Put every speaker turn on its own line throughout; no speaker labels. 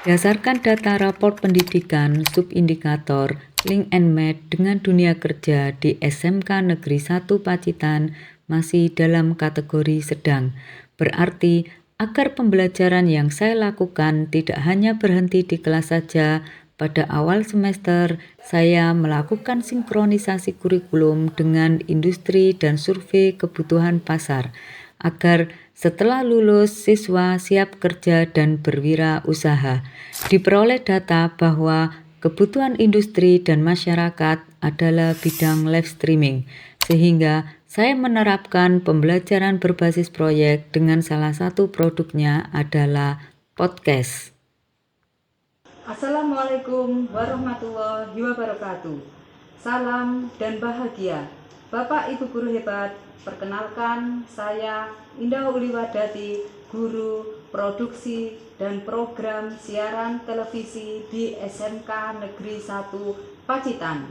Berdasarkan data rapor pendidikan subindikator link and match dengan dunia kerja di SMK Negeri 1 Pacitan masih dalam kategori sedang. Berarti agar pembelajaran yang saya lakukan tidak hanya berhenti di kelas saja, pada awal semester saya melakukan sinkronisasi kurikulum dengan industri dan survei kebutuhan pasar agar setelah lulus siswa siap kerja dan berwirausaha. Diperoleh data bahwa kebutuhan industri dan masyarakat adalah bidang live streaming, sehingga saya menerapkan pembelajaran berbasis proyek dengan salah satu produknya adalah podcast.
Assalamualaikum warahmatullahi wabarakatuh. Salam dan bahagia. Bapak Ibu guru hebat, perkenalkan saya Indah Uliwadati, guru produksi dan program siaran televisi di SMK Negeri 1 Pacitan.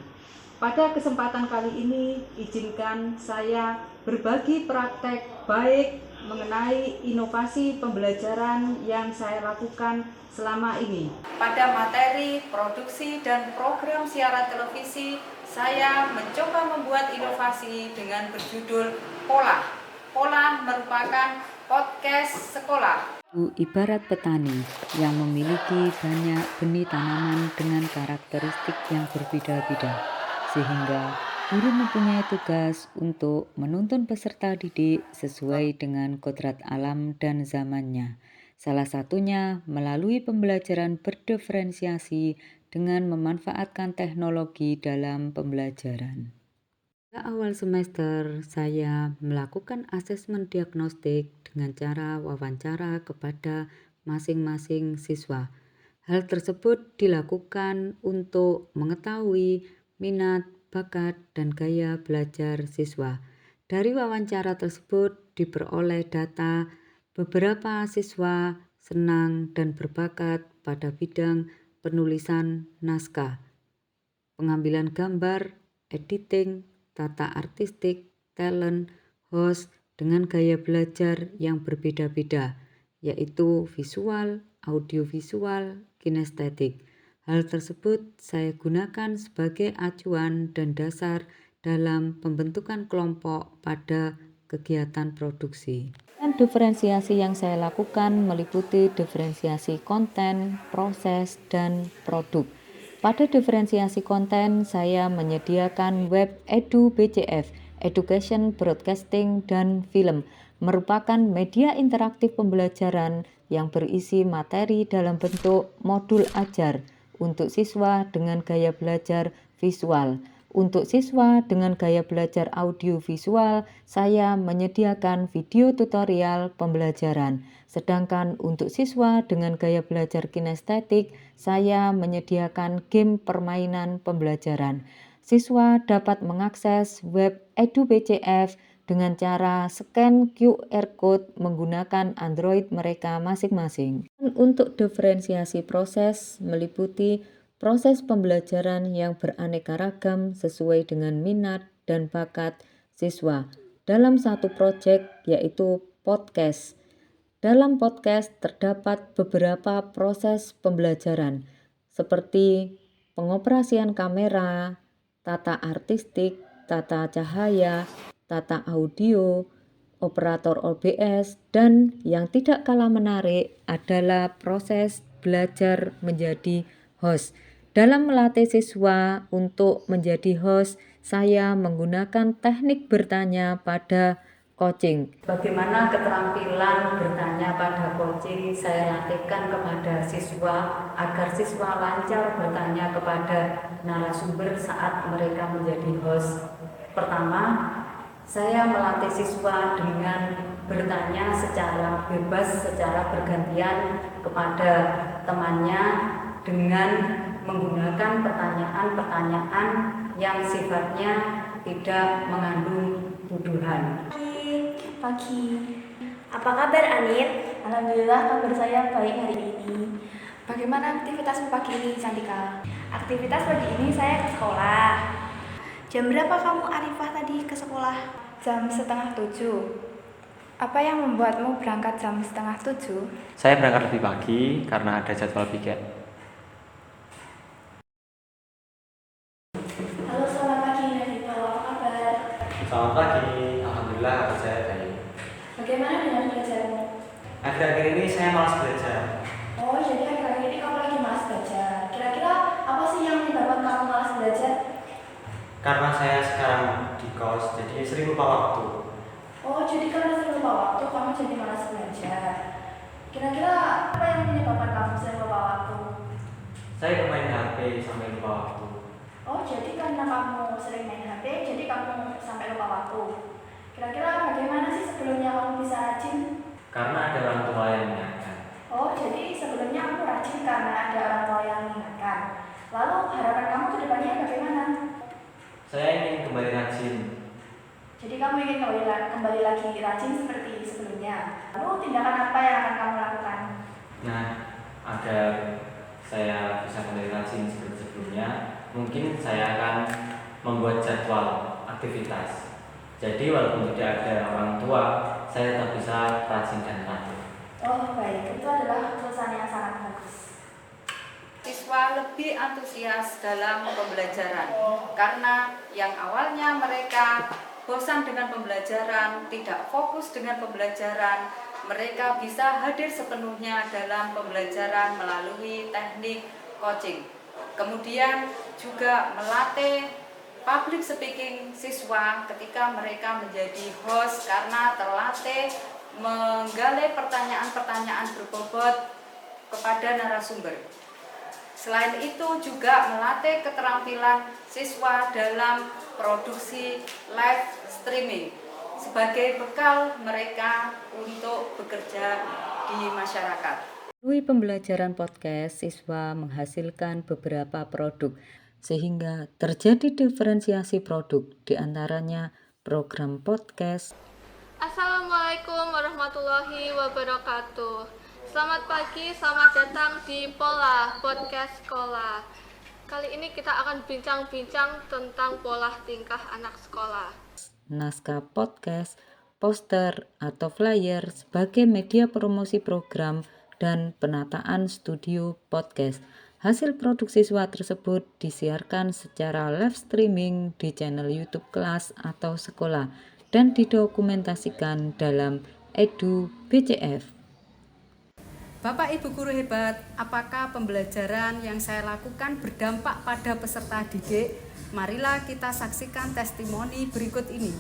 Pada kesempatan kali ini, izinkan saya berbagi praktek baik mengenai inovasi pembelajaran yang saya lakukan selama ini. Pada materi produksi dan program siaran televisi, saya mencoba membuat inovasi dengan berjudul Pola. Pola merupakan podcast sekolah.
Ibarat petani yang memiliki banyak benih tanaman dengan karakteristik yang berbeda-beda, sehingga guru mempunyai tugas untuk menuntun peserta didik sesuai dengan kodrat alam dan zamannya. Salah satunya melalui pembelajaran berdiferensiasi dengan memanfaatkan teknologi dalam pembelajaran. Pada awal semester, saya melakukan asesmen diagnostik dengan cara wawancara kepada masing-masing siswa. Hal tersebut dilakukan untuk mengetahui minat, bakat, dan gaya belajar siswa. Dari wawancara tersebut diperoleh data beberapa siswa senang dan berbakat pada bidang penulisan naskah, pengambilan gambar, editing, tata artistik, talent, host dengan gaya belajar yang berbeda-beda, yaitu visual, audiovisual, kinestetik. Hal tersebut saya gunakan sebagai acuan dan dasar dalam pembentukan kelompok pada kegiatan produksi. Dan diferensiasi yang saya lakukan meliputi diferensiasi konten, proses, dan produk. Pada diferensiasi konten, saya menyediakan web edu-BCF, Education, Broadcasting, dan Film, merupakan media interaktif pembelajaran yang berisi materi dalam bentuk modul ajar untuk siswa dengan gaya belajar visual. Untuk siswa dengan gaya belajar audiovisual, saya menyediakan video tutorial pembelajaran. Sedangkan untuk siswa dengan gaya belajar kinestetik, saya menyediakan game permainan pembelajaran. Siswa dapat mengakses web edu-BCF dengan cara scan QR Code menggunakan Android mereka masing-masing. Untuk diferensiasi proses meliputi proses pembelajaran yang beraneka ragam sesuai dengan minat dan bakat siswa dalam satu proyek, yaitu podcast. Dalam podcast terdapat beberapa proses pembelajaran seperti pengoperasian kamera, tata artistik, tata cahaya, tata audio, operator OBS, dan yang tidak kalah menarik adalah proses belajar menjadi host. Dalam melatih siswa untuk menjadi host, saya menggunakan teknik bertanya pada coaching. Bagaimana keterampilan bertanya pada coaching saya latihkan kepada siswa agar siswa lancar bertanya kepada narasumber saat mereka menjadi host. Pertama, saya melatih siswa dengan bertanya secara bebas, secara bergantian kepada temannya dengan menggunakan pertanyaan-pertanyaan yang sifatnya tidak mengandung tuduhan.
Pagi. Apa kabar Anit? Alhamdulillah kabar saya baik hari ini. Bagaimana aktivitasmu pagi ini, Cantika? Aktivitas pagi ini saya ke sekolah. Jam berapa kamu Arifah tadi ke sekolah? Jam 6:30. Apa yang membuatmu berangkat jam 6:30?
Saya berangkat lebih pagi karena ada jadwal piket.
Halo, selamat pagi Navito, apa kabar?
Selamat pagi, alhamdulillah kabar saya baik.
Bagaimana dengan belajarmu?
Akhir-akhir ini saya malas belajar
Oh, jadi akhir-akhir ini kamu lagi malas belajar. Kira-kira apa sih yang menyebabkan kamu malas belajar?
karena saya sekarang di kos, jadi sering lupa waktu.
Oh, jadi karena sering lupa waktu, kamu jadi malas belajar. Kira-kira apa yang menyebabkan kamu sering lupa waktu?
Saya bermain HP sampai lupa waktu.
Oh, jadi karena kamu sering main HP, jadi kamu sampai lupa waktu. Kira-kira bagaimana sih sebelumnya kamu bisa rajin?
Karena ada orang tua yang mengingatkan.
Oh, jadi sebelumnya kamu rajin karena ada orang tua yang mengingatkan. Lalu harapan kamu ke depannya bagaimana?
Saya ingin kembali rajin.
Jadi kamu ingin kembali lagi rajin seperti sebelumnya. Lalu tindakan apa yang akan kamu lakukan?
Nah, agar saya bisa kembali rajin seperti sebelumnya, mungkin saya akan membuat jadwal aktivitas. Jadi walaupun tidak ada orang tua, saya tetap bisa rajin dan teratur.
Oh, baik. Itu adalah keputusan yang sangat bagus.
Siswa lebih antusias dalam pembelajaran karena yang awalnya mereka bosan dengan pembelajaran, tidak fokus dengan pembelajaran, mereka bisa hadir sepenuhnya dalam pembelajaran melalui teknik coaching. Kemudian juga melatih public speaking siswa ketika mereka menjadi host karena terlatih menggali pertanyaan-pertanyaan berbobot kepada narasumber. Selain itu juga melatih keterampilan siswa dalam produksi live streaming sebagai bekal mereka untuk bekerja di masyarakat.
Melalui pembelajaran podcast, siswa menghasilkan beberapa produk sehingga terjadi diferensiasi produk, diantaranya program podcast.
Assalamualaikum warahmatullahi wabarakatuh. Selamat pagi, selamat datang di Pola Podcast Sekolah. Kali ini kita akan bincang-bincang tentang pola tingkah anak sekolah.
Naskah podcast, poster atau flyer sebagai media promosi program dan penataan studio podcast. Hasil produk siswa tersebut disiarkan secara live streaming di channel YouTube kelas atau sekolah dan didokumentasikan dalam Edu BCF.
Bapak Ibu guru hebat, apakah pembelajaran yang saya lakukan berdampak pada peserta didik? Marilah kita saksikan testimoni berikut ini.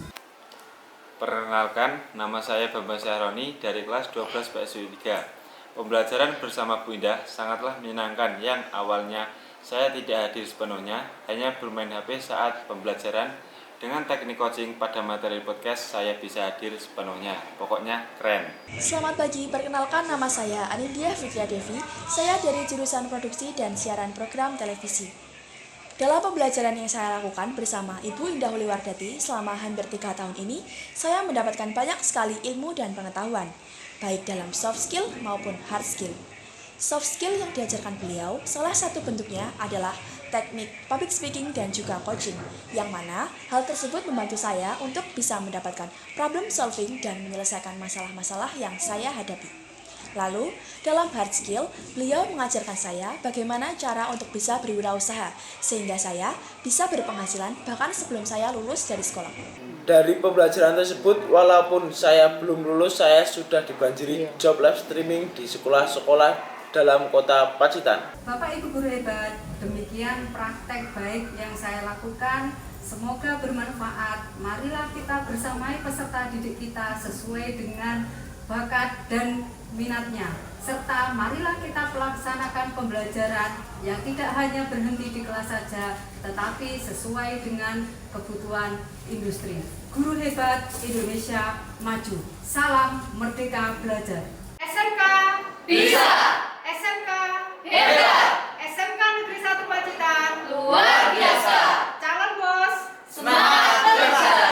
Perkenalkan, nama saya Bambang Syahroni dari kelas 12 PSU 3. Pembelajaran bersama Bu Indah sangatlah menyenangkan yang awalnya saya tidak hadir sepenuhnya, hanya bermain HP saat pembelajaran. Dengan teknik coaching pada materi podcast, saya bisa hadir sepenuhnya. Pokoknya keren.
Selamat pagi, perkenalkan nama saya Anindya Fitria Devi. Saya dari jurusan produksi dan siaran program televisi. Dalam pembelajaran yang saya lakukan bersama Ibu Indah Uliwardati selama hampir 3 tahun ini, saya mendapatkan banyak sekali ilmu dan pengetahuan, baik dalam soft skill maupun hard skill. Soft skill yang diajarkan beliau, salah satu bentuknya adalah teknik public speaking dan juga coaching, yang mana hal tersebut membantu saya untuk bisa mendapatkan problem solving dan menyelesaikan masalah-masalah yang saya hadapi. Lalu, dalam hard skill, beliau mengajarkan saya bagaimana cara untuk bisa berwirausaha, sehingga saya bisa berpenghasilan bahkan sebelum saya lulus dari sekolah.
Dari pembelajaran tersebut, walaupun saya belum lulus, saya sudah dibanjiri job live streaming di sekolah-sekolah dalam kota Pacitan.
Bapak Ibu guru hebat, demikian praktek baik yang saya lakukan. Semoga bermanfaat. Marilah kita bersamai peserta didik kita sesuai dengan bakat dan minatnya. Serta marilah kita melaksanakan pembelajaran yang tidak hanya berhenti di kelas saja, tetapi sesuai dengan kebutuhan industri. Guru hebat Indonesia maju. Salam Merdeka Belajar.
SMK bisa!